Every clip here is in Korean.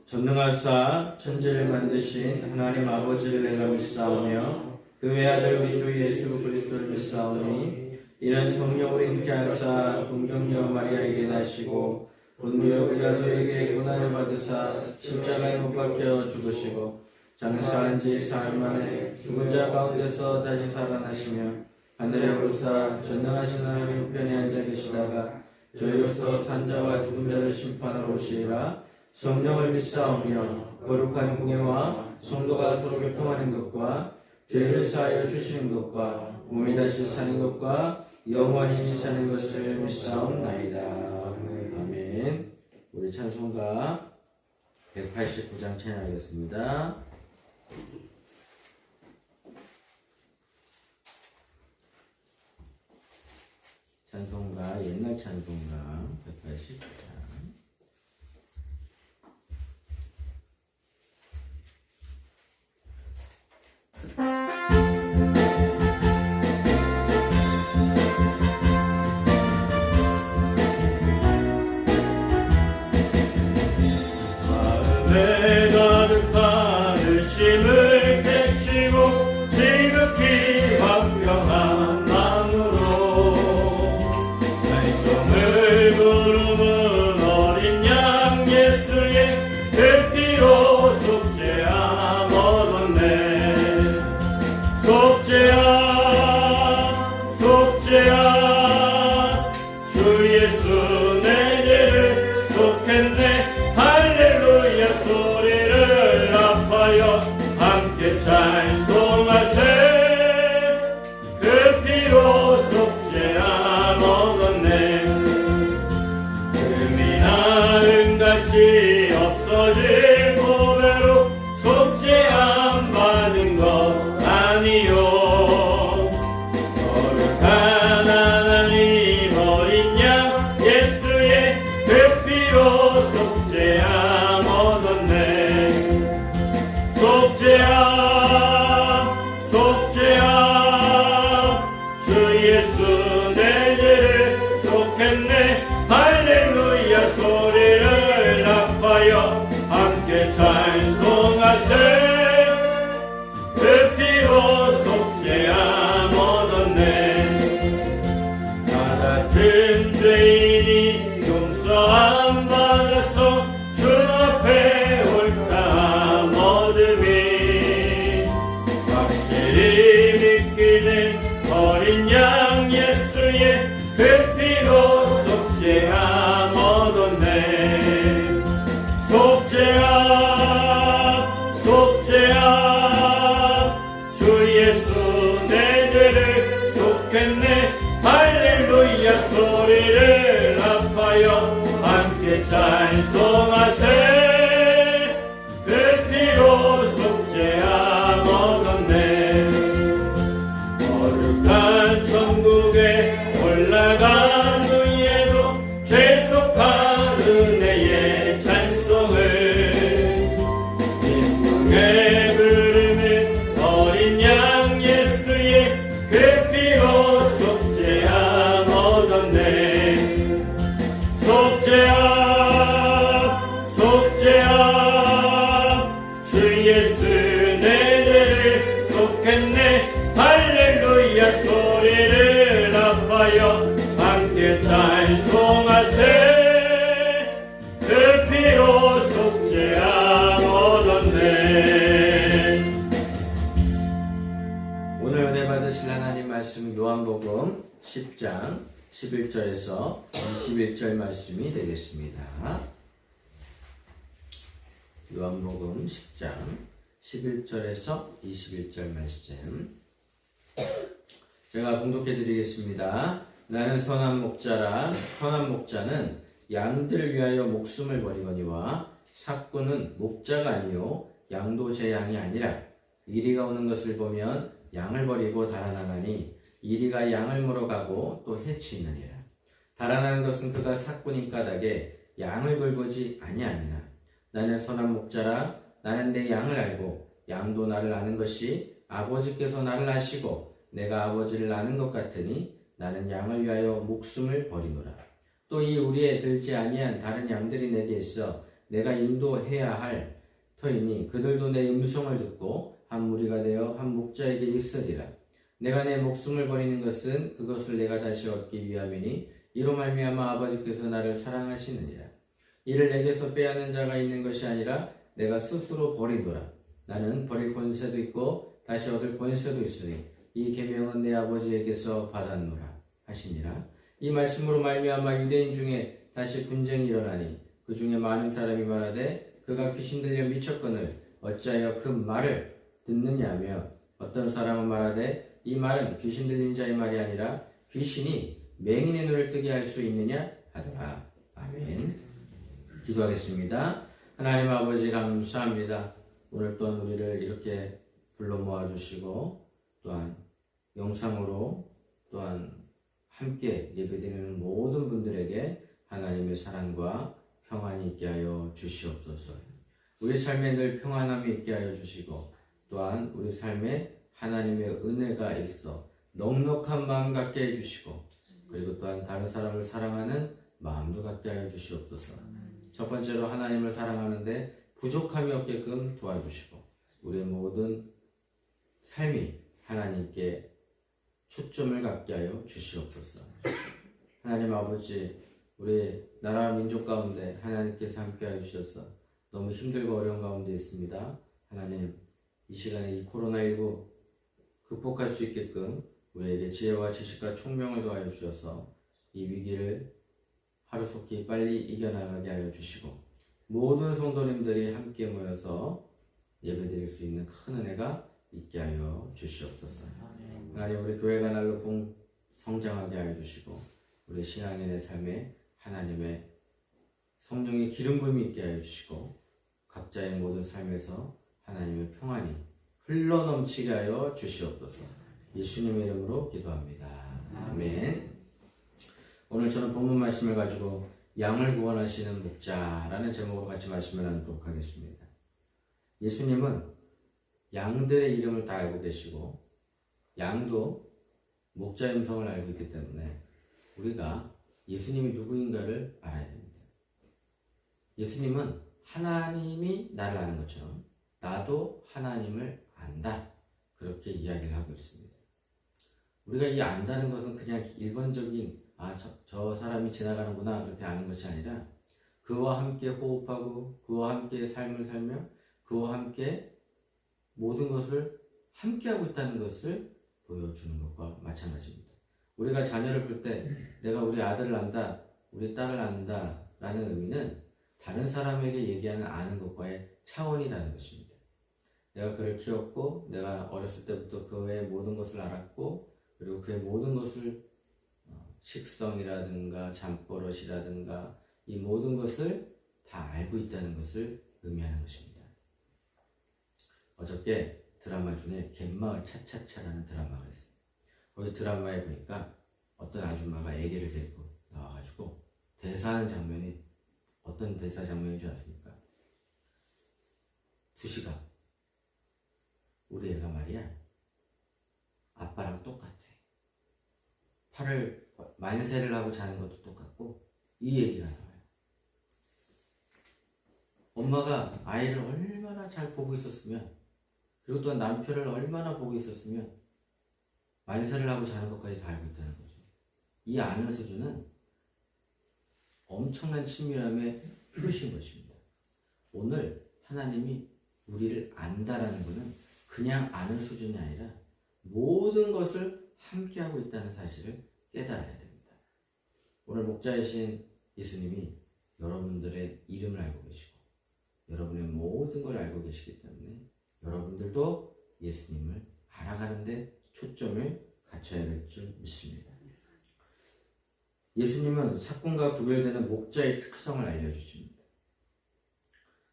전능하사 천지를 만드신 하나님 아버지를 내가 믿사오며 그 외아들 우리 주 예수 그리스도를 믿사오니 이는 성령으로 함께 하사 동정녀 마리아에게 나시고 본디오 빌라도에게 고난을 받으사 십자가에 못 박혀 죽으시고 장사한 지 사흘 만에 죽은 자 가운데서 다시 살아나시며 하늘에 오르사 전능하신 하나님 우편에 앉아 계시다가 저희로서 산자와 죽은 자를 심판하러 오시리라. 성령을 믿사오며 거룩한 공예와 성도가 서로 교통하는 것과 죄를 사하여 주시는 것과 몸이 다시 사는 것과 영원히 사는 것을 믿사옵나이다. 아멘. 우리 찬송가 189장 찬양하겠습니다. 찬송가, 옛날 찬송가 189장. 마음에 가득한 의심을 깨치고 지극히 화평한 마음으로 찬송을 부르는 어린 양 예수의 그 피로 속죄함 얻었네. 속죄함 속죄함 주 예수 내 죄를 속했네. 할렐루야 소리를 합하여 함께 찬송하세. 그 피로 속죄함 얻었네. 금이나 은같이 없어질 보배로 속죄함 받은 것 아니요. 거룩한 하나님 어린 양 예수의 그 피로 속죄함 얻었네. 속죄함 속죄함 주 예수 내 죄를 속했네. 할렐루야 소리를 합하여 함께 찬송하세. 그 피로 속죄함 얻었네. 나 같은 죄인이 용서함 받아서 주 앞에 옳다함 얻음이 확실히 믿기는 어린 양 예수의 그 피로 속죄함 얻었네. 속죄함 속죄함 주 예수 내 죄를 속했네. 할렐루야 소리를 합하여 함께 찬송하세. 그 피로 속죄함 얻었네. 거룩한 천국에 올라간 후에도 죄속한 은혜의 찬송을 기쁨에 부르는 어린 양 예수의 그 피로 속죄함 얻었네. 속죄함 속죄함 주 예수 내 죄를 속했네. 할렐루야 소리를 합하여 함께 찬송하세. 그 피로 속죄함 얻었네. 10장 11절에서 21절 말씀이 되겠습니다. 요한복음 10장 11절에서 21절 말씀 제가 봉독해 드리겠습니다. 나는 선한 목자라. 선한 목자는 양들을 위하여 목숨을 버리거니와 삭구는 목자가 아니요 양도 제 양이 아니라 이리가 오는 것을 보면 양을 버리고 달아나가니 이리가 양을 물어가고 또 해치느니라. 달아나는 것은 그가 삭구님 까닭에 양을 돌보지 아니하니라. 나는 선한 목자라. 나는 내 양을 알고 양도 나를 아는 것이 아버지께서 나를 아시고 내가 아버지를 아는 것 같으니 나는 양을 위하여 목숨을 버리노라. 또 이 우리에 들지 아니한 다른 양들이 내게 있어 내가 인도해야 할 터이니 그들도 내 음성을 듣고 한 무리가 되어 한 목자에게 있으리라. 내가 내 목숨을 버리는 것은 그것을 내가 다시 얻기 위함이니 이로 말미암아 아버지께서 나를 사랑하시느니라. 이를 내게서 빼앗는 자가 있는 것이 아니라 내가 스스로 버리노라. 나는 버릴 권세도 있고 다시 얻을 권세도 있으니 이 계명은 내 아버지에게서 받았노라 하시니라. 이 말씀으로 말미암아 유대인 중에 다시 분쟁이 일어나니 그 중에 많은 사람이 말하되 그가 귀신 들려 미쳤거늘 어찌하여 그 말을 듣느냐며 어떤 사람은 말하되 이 말은 귀신 들린 자의 말이 아니라 귀신이 맹인의 눈을 뜨게 할 수 있느냐 하더라. 아멘. 기도하겠습니다. 하나님 아버지 감사합니다. 오늘 또한 우리를 이렇게 불러 모아주시고 또한 영상으로 또한 함께 예배드리는 모든 분들에게 하나님의 사랑과 평안이 있게 하여 주시옵소서. 우리 삶에 늘 평안함이 있게 하여 주시고 또한 우리 삶에 하나님의 은혜가 있어 넉넉한 마음 갖게 해주시고 그리고 또한 다른 사람을 사랑하는 마음도 갖게 하여 주시옵소서. 첫 번째로 하나님을 사랑하는데 부족함이 없게끔 도와주시고 우리의 모든 삶이 하나님께 초점을 갖게 하여 주시옵소서. 하나님 아버지, 우리 나라와 민족 가운데 하나님께서 함께 하여 주셔서 너무 힘들고 어려운 가운데 있습니다. 하나님, 이 시간에 이 코로나19 극복할 수 있게끔 우리에게 지혜와 지식과 총명을 더하여 주셔서 이 위기를 하루속히 빨리 이겨나가게 하여 주시고 모든 성도님들이 함께 모여서 예배드릴 수 있는 큰 은혜가 있게 하여 주시옵소서. 하나님, 우리 교회가 날로 성장하게 하여 주시고 우리 신앙인의 삶에 하나님의 성령의 기름 부음이 있게 하여 주시고 각자의 모든 삶에서 하나님의 평안이 흘러넘치게 하여 주시옵소서. 예수님의 이름으로 기도합니다. 아멘. 오늘 저는 본문 말씀을 가지고 양을 구원하시는 목자라는 제목으로 같이 말씀을 나누도록 하겠습니다. 예수님은 양들의 이름을 다 알고 계시고 양도 목자의 음성을 알고 있기 때문에 우리가 예수님이 누구인가를 알아야 됩니다. 예수님은 하나님이 나를 아는 것처럼 나도 하나님을 안다, 그렇게 이야기를 하고 있습니다. 우리가 이 안다는 것은 그냥 일반적인 저 사람이 지나가는구나 그렇게 아는 것이 아니라 그와 함께 호흡하고 그와 함께 삶을 살며 그와 함께 모든 것을 함께하고 있다는 것을 보여주는 것과 마찬가지입니다. 우리가 자녀를 볼 때 내가 우리 아들을 안다, 우리 딸을 안다 라는 의미는 다른 사람에게 얘기하는 아는 것과의 차원이 다른 것입니다. 내가 그를 키웠고 내가 어렸을 때부터 그의 모든 것을 알았고 그리고 그의 모든 것을 식성이라든가 잠버릇이라든가 이 모든 것을 다 알고 있다는 것을 의미하는 것입니다. 어저께 드라마 중에 갯마을 차차차라는 드라마가 있어요. 거기 드라마에 보니까 어떤 아줌마가 애기를 데리고 나와가지고 대사하는 장면이 어떤 대사 장면인 줄 아십니까? 2시간 우리 애가 말이야 아빠랑 똑같아. 팔을 만세를 하고 자는 것도 똑같고 이 얘기가 나와요. 엄마가 아이를 얼마나 잘 보고 있었으면 그리고 또 남편을 얼마나 보고 있었으면 만세를 하고 자는 것까지 다 알고 있다는 거죠. 이 아는 수준은 엄청난 친밀함의 표시인 것입니다. 오늘 하나님이 우리를 안다라는 것은 그냥 아는 수준이 아니라 모든 것을 함께하고 있다는 사실을 깨달아야 됩니다. 오늘 목자이신 예수님이 여러분들의 이름을 알고 계시고 여러분의 모든 걸 알고 계시기 때문에 여러분들도 예수님을 알아가는데 초점을 갖춰야 될 줄 믿습니다. 예수님은 삭군과 구별되는 목자의 특성을 알려주십니다.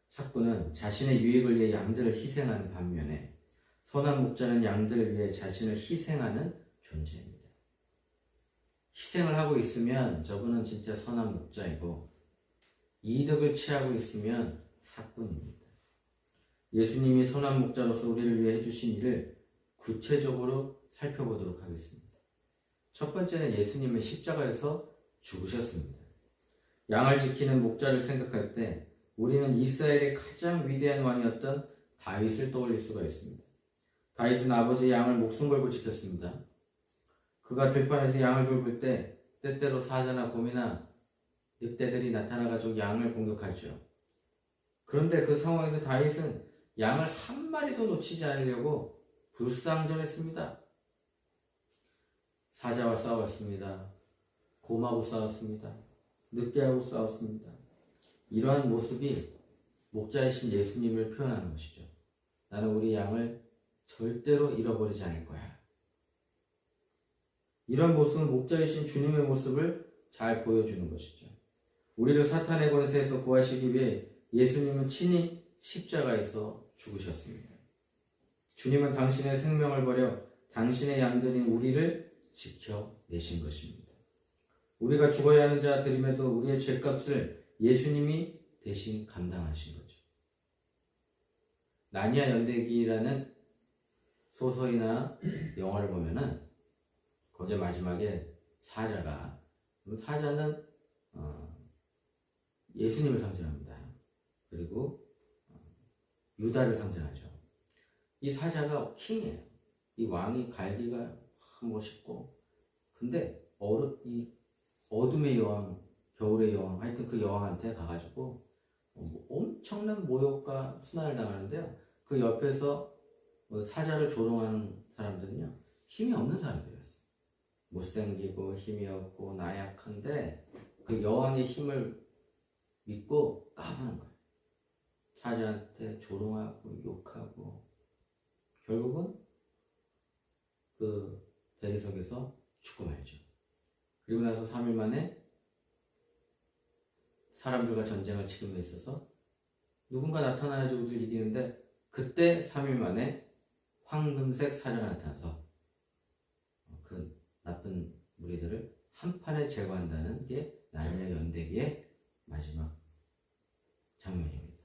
삭군은 자신의 유익을 위해 양들을 희생하는 반면에 선한 목자는 양들을 위해 자신을 희생하는 존재입니다. 희생을 하고 있으면 저분은 진짜 선한 목자이고 이득을 취하고 있으면 삭군입니다. 예수님이 선한 목자로서 우리를 위해 해주신 일을 구체적으로 살펴보도록 하겠습니다. 첫 번째는 예수님의 십자가에서 죽으셨습니다. 양을 지키는 목자를 생각할 때 우리는 이스라엘의 가장 위대한 왕이었던 다윗을 떠올릴 수가 있습니다. 다윗은 아버지의 양을 목숨 걸고 지켰습니다. 그가 들판에서 양을 돌볼 때 때때로 사자나 곰이나 늑대들이 나타나가지고 양을 공격하죠. 그런데 그 상황에서 다윗은 양을 한 마리도 놓치지 않으려고 불상전했습니다. 사자와 싸웠습니다. 곰하고 싸웠습니다. 늑대하고 싸웠습니다. 이러한 모습이 목자이신 예수님을 표현하는 것이죠. 나는 우리 양을 절대로 잃어버리지 않을 거야. 이런 모습은 목자이신 주님의 모습을 잘 보여주는 것이죠. 우리를 사탄의 권세에서 구하시기 위해 예수님은 친히 십자가에서 죽으셨습니다. 주님은 당신의 생명을 버려 당신의 양들인 우리를 지켜내신 것입니다. 우리가 죽어야 하는 자들임에도 우리의 죄값을 예수님이 대신 감당하신 거죠. 나니아 연대기라는 소설이나 영화를 보면은 거기 마지막에 사자는 예수님을 상징합니다. 그리고 유다를 상징하죠. 이 사자가 킹이에요. 이 왕이 갈기가 멋있고, 근데 이 어둠의 여왕, 겨울의 여왕, 하여튼 그 여왕한테 가가지고 엄청난 모욕과 순환을 당하는데요. 그 옆에서 사자를 조롱하는 사람들은요, 힘이 없는 사람들이었어요. 못생기고 힘이 없고 나약한데 그 여왕의 힘을 믿고 까부는 거예요. 사자한테 조롱하고 욕하고 결국은 그 대리석에서 죽고 말죠. 그리고 나서 3일 만에 사람들과 전쟁을 치름에 있어서 누군가 나타나야지 우리를 이기는데, 그때 3일 만에 황금색 사자가 나타나서 그 나쁜 무리들을 한판에 제거한다는 게 나니아 연대기의 마지막 장면입니다.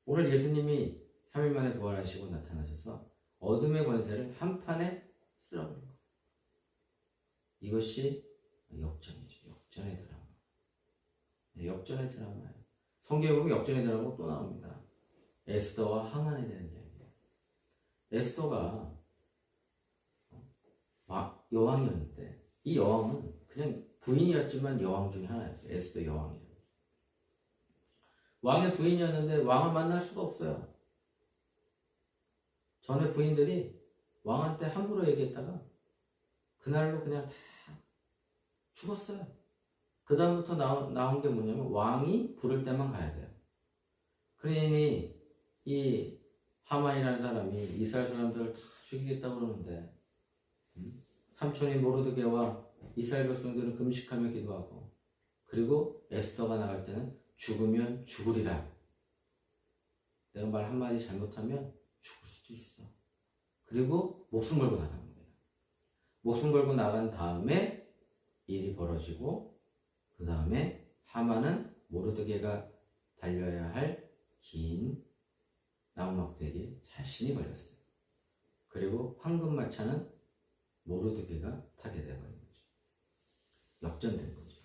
오늘 예수님이 3일 만에 부활하시고 나타나셔서 어둠의 권세를 한판에 쓸어버린 거예요. 이것이 역전이죠. 역전의 드라마. 역전의 드라마예요. 성경에 보면 역전의 드라마가 또 나옵니다. 에스더와 하만에 대한 이야기예요. 에스더가 여왕이었는데 이 여왕은 그냥 부인이었지만 여왕 중에 하나였어요. 에스더 여왕이에요. 왕의 부인이었는데 왕을 만날 수가 없어요. 전에 부인들이 왕한테 함부로 얘기했다가 그날로 그냥 다 죽었어요. 그 다음부터 나온 게 뭐냐면 왕이 부를 때만 가야 돼요. 그러니 이 하만이라는 사람이 이스라엘 사람들을 다 죽이겠다고 그러는데 삼촌인 모르드게와 이스라엘 백성들은 금식하며 기도하고, 그리고 에스더가 나갈 때는 죽으면 죽으리라. 내가 말 한마디 잘못하면 죽을 수도 있어. 그리고 목숨 걸고 나간 거예요. 목숨 걸고 나간 다음에 일이 벌어지고, 그 다음에 하만은 모르드게가 달려야 할 긴 나무막대기에 자신이 걸렸어요. 그리고 황금마차는 모르드게가 타게 되어버린 거죠. 역전된 거죠.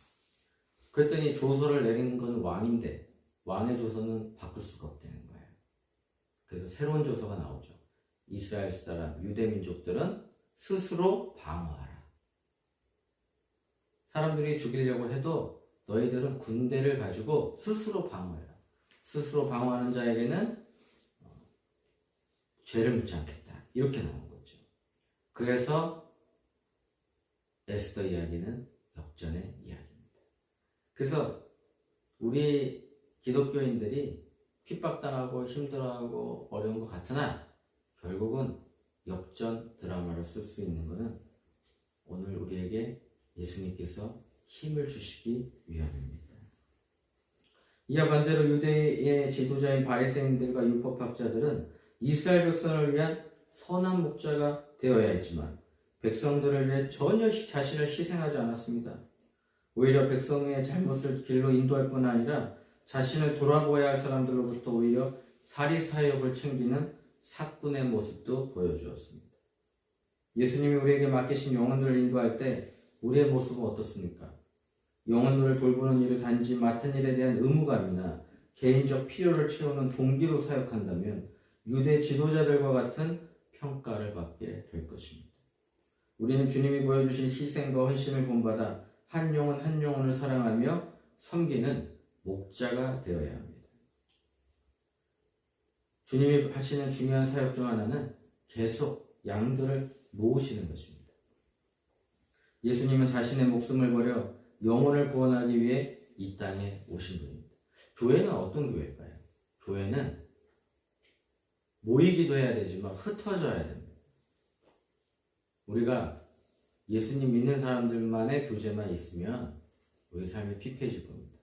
그랬더니 조서를 내린 건 왕인데 왕의 조서는 바꿀 수가 없다는 거예요. 그래서 새로운 조서가 나오죠. 이스라엘 사람, 유대 민족들은 스스로 방어하라. 사람들이 죽이려고 해도 너희들은 군대를 가지고 스스로 방어해라. 스스로 방어하는 자에게는 죄를 묻지 않겠다. 이렇게 나온 거죠. 그래서 에스더 이야기는 역전의 이야기입니다. 그래서 우리 기독교인들이 핍박당하고 힘들어하고 어려운 것 같으나 결국은 역전 드라마를 쓸 수 있는 것은 오늘 우리에게 예수님께서 힘을 주시기 위함입니다. 이와 반대로 유대의 지도자인 바리새인들과 율법학자들은 이스라엘 백성을 위한 선한 목자가 되어야 했지만 백성들을 위해 전혀 자신을 희생하지 않았습니다. 오히려 백성의 잘못을 길로 인도할 뿐 아니라 자신을 돌아보아야 할 사람들로부터 오히려 사리사욕을 챙기는 사꾼의 모습도 보여주었습니다. 예수님이 우리에게 맡기신 영혼들을 인도할 때 우리의 모습은 어떻습니까? 영혼들을 돌보는 일을 단지 맡은 일에 대한 의무감이나 개인적 필요를 채우는 동기로 사역한다면 유대 지도자들과 같은 평가를 받게 될 것입니다. 우리는 주님이 보여주신 희생과 헌신을 본받아 한 영혼 한 영혼을 사랑하며 섬기는 목자가 되어야 합니다. 주님이 하시는 중요한 사역 중 하나는 계속 양들을 모으시는 것입니다. 예수님은 자신의 목숨을 버려 영혼을 구원하기 위해 이 땅에 오신 분입니다. 교회는 어떤 교회일까요? 교회는 모이기도 해야 되지만 흩어져야 됩니다. 우리가 예수님 믿는 사람들만의 교제만 있으면 우리 삶이 피폐해질 겁니다.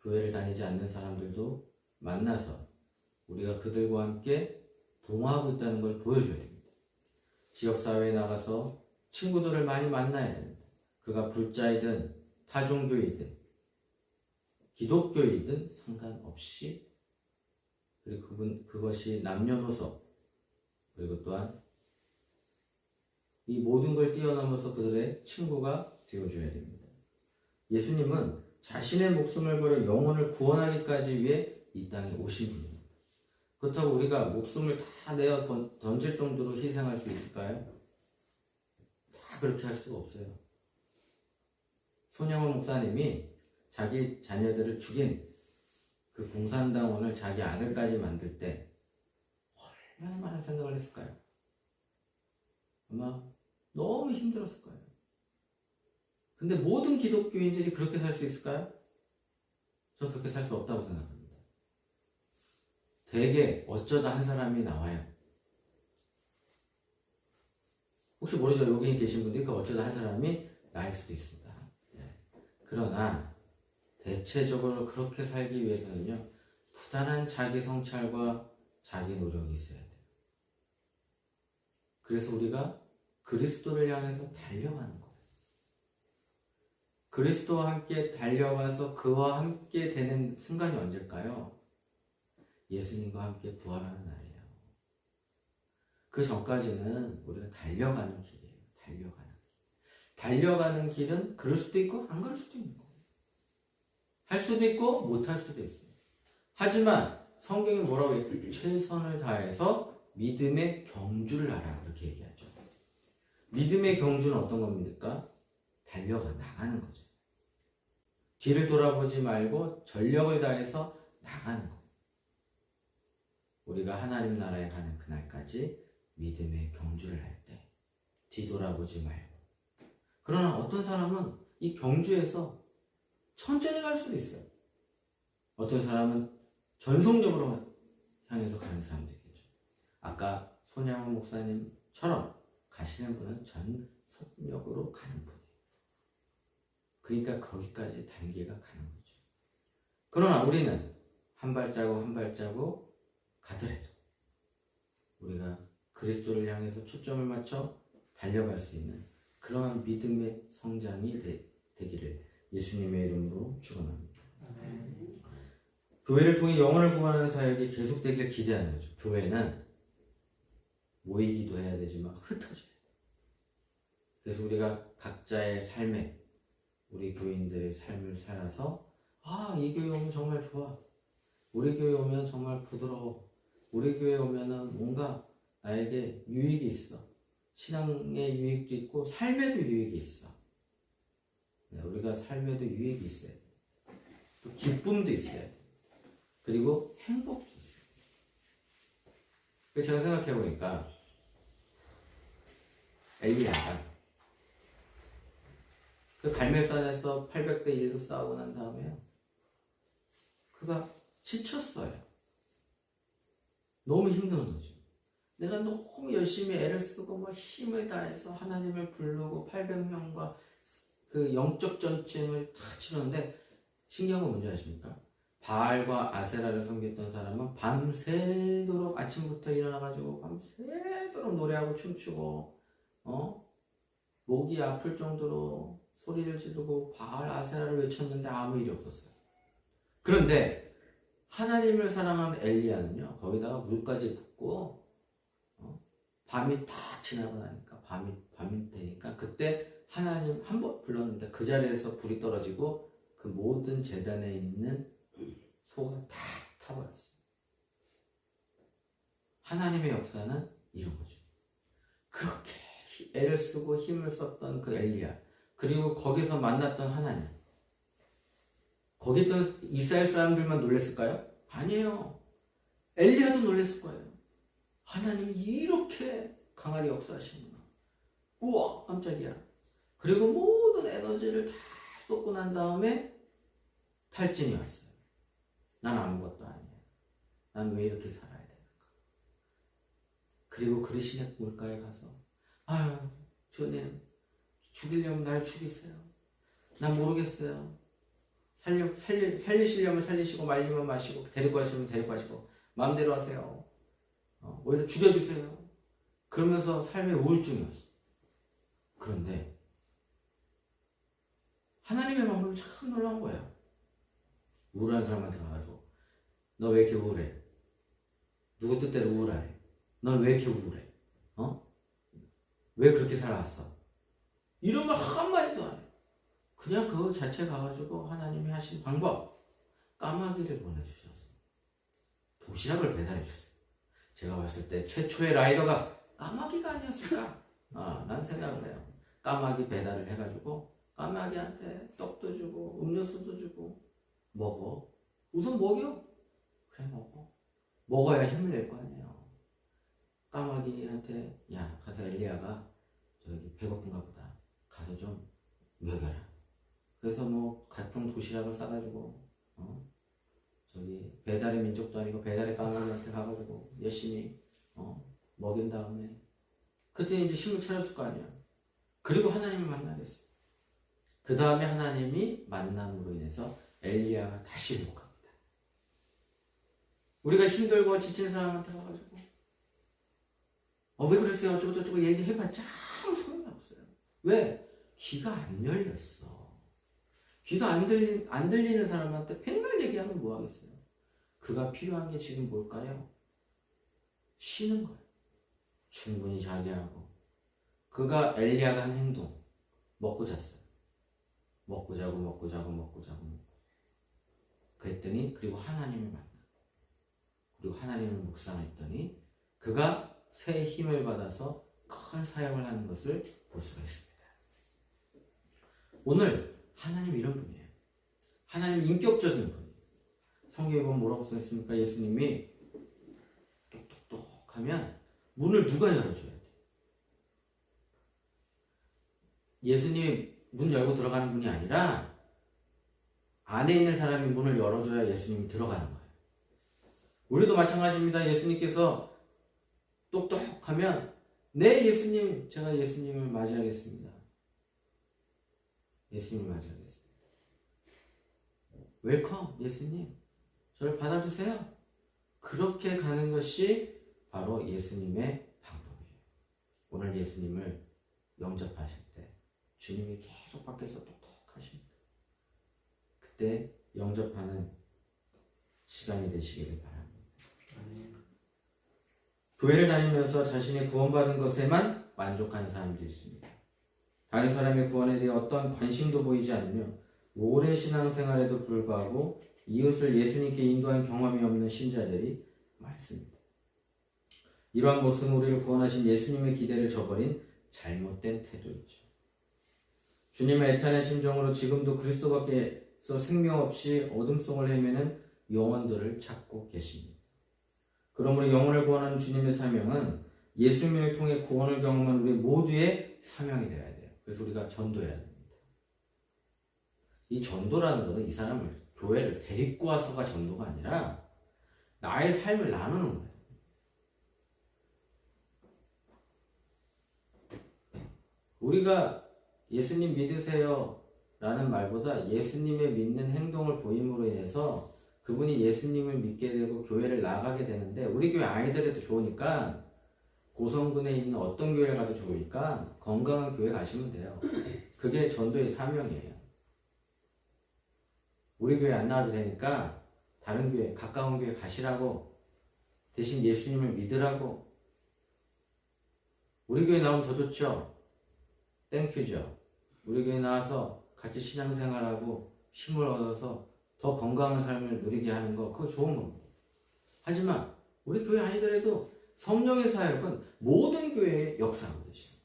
교회를 다니지 않는 사람들도 만나서 우리가 그들과 함께 동화하고 있다는 걸 보여줘야 됩니다. 지역사회에 나가서 친구들을 많이 만나야 됩니다. 그가 불자이든 타종교이든 기독교이든 상관없이, 그리고 그것이 남녀노소, 그리고 또한 이 모든 걸 뛰어넘어서 그들의 친구가 되어줘야 됩니다. 예수님은 자신의 목숨을 버려 영혼을 구원하기까지 위해 이 땅에 오신 분입니다. 그렇다고 우리가 목숨을 다 내어 던질 정도로 희생할 수 있을까요? 다 그렇게 할 수가 없어요. 손영원 목사님이 자기 자녀들을 죽인 그 공산당원을 자기 아들까지 만들 때 얼마나 많은 생각을 했을까요? 아마 너무 힘들었을 거예요. 근데 모든 기독교인들이 그렇게 살 수 있을까요? 전 그렇게 살 수 없다고 생각합니다. 대개 어쩌다 한 사람이 나와요. 혹시 모르죠? 여기 계신 분들이 그 어쩌다 한 사람이 나일 수도 있습니다. 네. 그러나 대체적으로 그렇게 살기 위해서는요, 부단한 자기 성찰과 자기 노력이 있어야 돼요. 그래서 우리가 그리스도를 향해서 달려가는 거예요. 그리스도와 함께 달려가서 그와 함께 되는 순간이 언제일까요? 예수님과 함께 부활하는 날이에요. 그 전까지는 우리가 달려가는 길이에요. 달려가는 길은 그럴 수도 있고 안 그럴 수도 있는 거예요. 할 수도 있고 못 할 수도 있어요. 하지만 성경이 뭐라고 얘기해요? 최선을 다해서 믿음의 경주를 하라, 그렇게 얘기하죠. 믿음의 경주는 어떤 겁니까? 나가는 거죠. 뒤를 돌아보지 말고 전력을 다해서 나가는 거. 우리가 하나님 나라에 가는 그날까지 믿음의 경주를 할 때 뒤돌아보지 말고. 그러나 어떤 사람은 이 경주에서 천천히 갈 수도 있어요. 어떤 사람은 전속력으로 향해서 가는 사람도 있겠죠. 아까 손양원 목사님처럼 가시는 분은 전속력으로 가는 분이에요. 그러니까 거기까지 단계가 가는 거죠. 그러나 우리는 한 발자국 한 발자국 가더라도 우리가 그리스도를 향해서 초점을 맞춰 달려갈 수 있는 그러한 믿음의 성장이 되기를 예수님의 이름으로 축원합니다. 교회를 통해 영혼을 구하는 사역이 계속되길 기대하는 거죠. 교회는 모이기도 해야 되지만 흩어져야 돼요. 그래서 우리가 각자의 삶에 우리 교인들의 삶을 살아서 이 교회 오면 정말 좋아. 우리 교회 오면 정말 부드러워. 우리 교회 오면은 뭔가 나에게 유익이 있어. 신앙의 유익도 있고 삶에도 유익이 있어. 우리가 삶에도 유익이 있어야 돼. 또 기쁨도 있어야 돼. 그리고 행복도 있어요. 제가 생각해 보니까 엘리야가 그 갈멜산에서 800대 1로 싸우고 난 다음에요. 그가 지쳤어요. 너무 힘든 거죠. 내가 너무 열심히 애를 쓰고 뭐 힘을 다해서 하나님을 부르고 800명과 그 영적 전쟁을 다 치렀는데 신기한 건 뭔지 아십니까? 바알과 아세라를 섬겼던 사람은 밤새도록 아침부터 일어나가지고 밤새도록 노래하고 춤추고 목이 아플 정도로 소리를 지르고 바알 아세라를 외쳤는데 아무 일이 없었어요. 그런데 하나님을 사랑하는 엘리야는요, 거기다가 물까지 붓고 밤이 딱 지나고 나니까 밤이 되니까 그때 하나님 한 번 불렀는데 그 자리에서 불이 떨어지고 그 모든 제단에 있는 소가 다 타버렸어요. 하나님의 역사는 이런 거죠. 그렇게 애를 쓰고 힘을 썼던 그 엘리야, 그리고 거기서 만났던 하나님, 거기 있던 이스라엘 사람들만 놀랬을까요? 아니에요. 엘리야도 놀랬을 거예요. 하나님이 이렇게 강하게 역사하시는구나. 우와, 깜짝이야. 그리고 모든 에너지를 다 쏟고 난 다음에 탈진이 왔어요. 난 아무것도 아니야. 난 왜 이렇게 살아야 되는가? 그리고 그리시네 물가에 가서, 아유, 주님, 죽이려면 날 죽이세요. 난 모르겠어요. 살리시려면 살리시고 말리면 마시고 데리고 가시면 데리고 가시고 마음대로 하세요. 오히려 죽여주세요. 그러면서 삶의 우울증이었어. 그런데 하나님의 방법이 참 놀라운 거야. 우울한 사람한테 가가지고 너 왜 이렇게 우울해? 누구 뜻대로 우울하래? 넌 왜 이렇게 우울해? 왜 그렇게 살아왔어? 이런 거 한마디도 안 해. 그냥 그거 자체 가가지고 하나님이 하신 방법, 까마귀를 보내주셔서 도시락을 배달해줬어요. 제가 봤을 때 최초의 라이더가 까마귀가 아니었을까? 난 생각을 해요. 까마귀 배달을 해가지고 까마귀한테 떡도 주고 음료수도 주고 먹어. 우선 먹여. 그래, 먹어. 먹어야 힘을 낼 거 아니에요. 까마귀한테 야, 가서 엘리야가 저기 배고픈가 보다. 가서 좀 먹여라. 그래서 뭐 각종 도시락을 싸가지고 저기 배달의 민족도 아니고 배달의 까마귀한테 가가지고 열심히 먹인 다음에 그때 이제 힘을 차렸을 거 아니야. 그리고 하나님을 만나겠어. 그 다음에 하나님이 만남으로 인해서 엘리야가 다시 회복합니다. 우리가 힘들고 지친 사람한테 가가지고 왜 그랬어요? 어쩌고 얘기해봤자 아무 소용이 없어요. 왜? 귀가 안 열렸어. 귀가 안 들리는 사람한테 백날 얘기하면 뭐 하겠어요? 그가 필요한 게 지금 뭘까요? 쉬는 거예요. 충분히 자게 하고. 그가 엘리야가 한 행동, 먹고 잤어요. 먹고 자고. 그랬더니 그리고 하나님을 만나. 그리고 하나님을 묵상했더니 그가 새 힘을 받아서 큰 사역을 하는 것을 볼 수가 있습니다. 오늘 하나님 이런 분이에요. 하나님 인격적인 분이에요. 성경에 보면 뭐라고 써있습니까? 예수님이 똑똑똑하면 문을 누가 열어줘야 돼? 예수님이 문 열고 들어가는 분이 아니라 안에 있는 사람이 문을 열어줘야 예수님이 들어가는 거예요. 우리도 마찬가지입니다. 예수님께서 똑똑하면 네, 예수님, 제가 예수님을 맞이하겠습니다. 예수님을 맞이하겠습니다. 웰컴, 예수님. 저를 받아주세요. 그렇게 가는 것이 바로 예수님의 방법이에요. 오늘 예수님을 영접하실 때 주님이 계속 밖에서 똑똑하십니다. 그때 영접하는 시간이 되시기를 바랍니다. 교회를 다니면서 자신이 구원받은 것에만 만족하는 사람들이 있습니다. 다른 사람의 구원에 대해 어떤 관심도 보이지 않으며 오랜 신앙생활에도 불구하고 이웃을 예수님께 인도한 경험이 없는 신자들이 많습니다. 이러한 모습은 우리를 구원하신 예수님의 기대를 저버린 잘못된 태도이죠. 주님의 애타는 심정으로 지금도 그리스도 밖에서 생명 없이 어둠 속을 헤매는 영혼들을 찾고 계십니다. 그러므로 영혼을 구원하는 주님의 사명은 예수님을 통해 구원을 경험한 우리 모두의 사명이 되어야 돼요. 그래서 우리가 전도해야 됩니다. 이 전도라는 거는 이 사람을 교회를 데리고 와서가 전도가 아니라 나의 삶을 나누는 거예요. 우리가 예수님 믿으세요 라는 말보다 예수님의 믿는 행동을 보임으로 인해서 그분이 예수님을 믿게 되고 교회를 나가게 되는데, 우리 교회 아니더라도 좋으니까 고성군에 있는 어떤 교회를 가도 좋으니까 건강한 교회 가시면 돼요. 그게 전도의 사명이에요. 우리 교회 안 나와도 되니까 다른 교회, 가까운 교회 가시라고, 대신 예수님을 믿으라고. 우리 교회 나오면 더 좋죠. 땡큐죠. 우리 교회 나와서 같이 신앙생활하고 힘을 얻어서 더 건강한 삶을 누리게 하는 거, 그거 좋은 겁니다. 하지만 우리 교회 아니더라도 성령의 사역은 모든 교회의 역사하고 계셔요.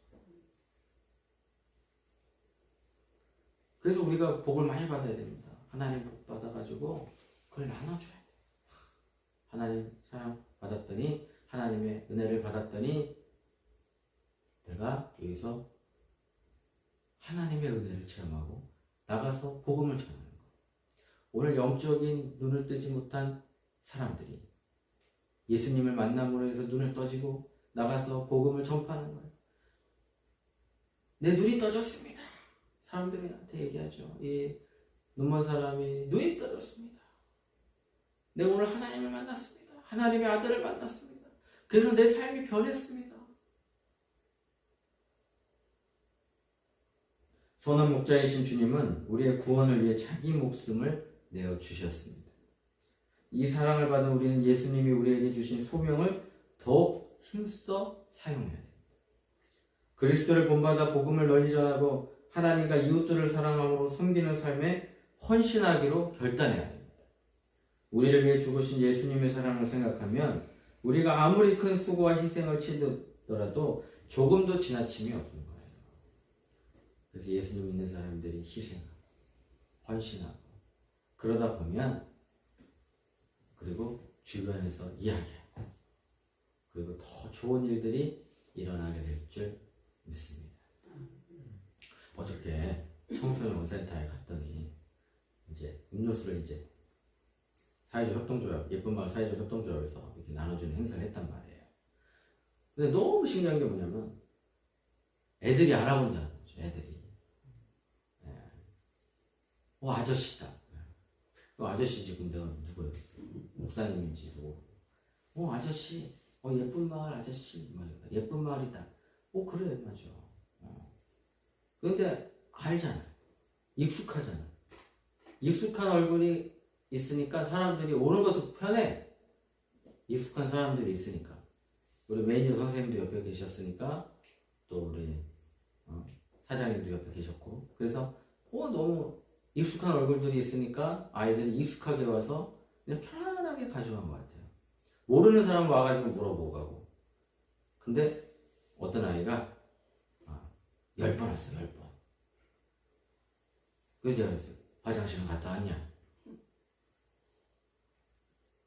그래서 우리가 복을 많이 받아야 됩니다. 하나님 복 받아가지고 그걸 나눠줘야 돼요. 하나님 사랑 받았더니, 하나님의 은혜를 받았더니 내가 여기서 하나님의 은혜를 체험하고 나가서 복음을 전하는 거. 오늘 영적인 눈을 뜨지 못한 사람들이 예수님을 만남으로 해서 눈을 떠지고 나가서 복음을 전파하는 거예요. 내 눈이 떠졌습니다. 사람들이 나한테 얘기하죠. 이 눈먼 사람이 눈이 떠졌습니다. 내가 오늘 하나님을 만났습니다. 하나님의 아들을 만났습니다. 그래서 내 삶이 변했습니다. 선한 목자이신 주님은 우리의 구원을 위해 자기 목숨을 내어주셨습니다. 이 사랑을 받은 우리는 예수님이 우리에게 주신 소명을 더욱 힘써 사용해야 됩니다. 그리스도를 본받아 복음을 널리 전하고 하나님과 이웃들을 사랑함으로 섬기는 삶에 헌신하기로 결단해야 됩니다. 우리를 위해 죽으신 예수님의 사랑을 생각하면 우리가 아무리 큰 수고와 희생을 치르더라도 조금도 지나침이 없는 거예요. 그래서 예수님 믿는 사람들이 희생하고 헌신하고 그러다 보면, 그리고 주변에서 이야기하고, 그리고 더 좋은 일들이 일어나게 될 줄 믿습니다. 어저께 청소년 원센터에 갔더니 이제 음료수를 이제 사회적 협동조합, 예쁜 마을 사회적 협동조합에서 이렇게 나눠주는 행사를 했단 말이에요. 근데 너무 신기한 게 뭐냐면 애들이 알아본다는 거죠. 애들이. 아저씨다. 아저씨지. 근데 누구였어? 목사님인지도. 아저씨. 예쁜 마을 아저씨. 예쁜 마을이다. 그래, 맞아. 근데 알잖아. 익숙하잖아. 익숙한 얼굴이 있으니까 사람들이 오는 것도 편해. 익숙한 사람들이 있으니까. 우리 매니저 선생님도 옆에 계셨으니까, 또 우리 사장님도 옆에 계셨고, 그래서 너무 익숙한 얼굴들이 있으니까 아이들이 익숙하게 와서 그냥 편안하게 가져간 것 같아요. 모르는 사람 와가지고 물어보고 가고. 근데 어떤 아이가 10번 왔어, 10번. 그래서 제가 그랬어요. 화장실은 갔다 왔냐?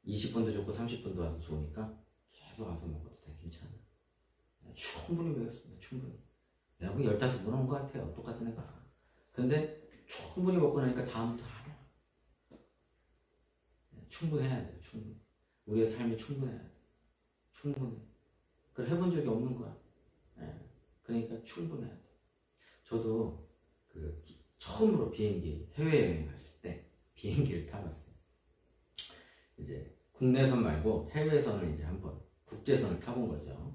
20분도 좋고 30분도 와서 좋으니까 계속 와서 먹어도 돼. 괜찮아. 충분히 먹였습니다. 충분히. 내가 15번 온 것 같아요. 똑같은 애가. 근데 충분히 먹고 나니까 다음부터 안 와. 충분해야 돼요. 충분히. 우리의 삶이 충분해야 돼. 충분해. 그걸 해본 적이 없는 거야. 그러니까 충분해야 돼. 저도 처음으로 비행기 해외여행 갔을 때 비행기를 타봤어요. 이제 국내선 말고 해외선을 이제 한번 국제선을 타본 거죠.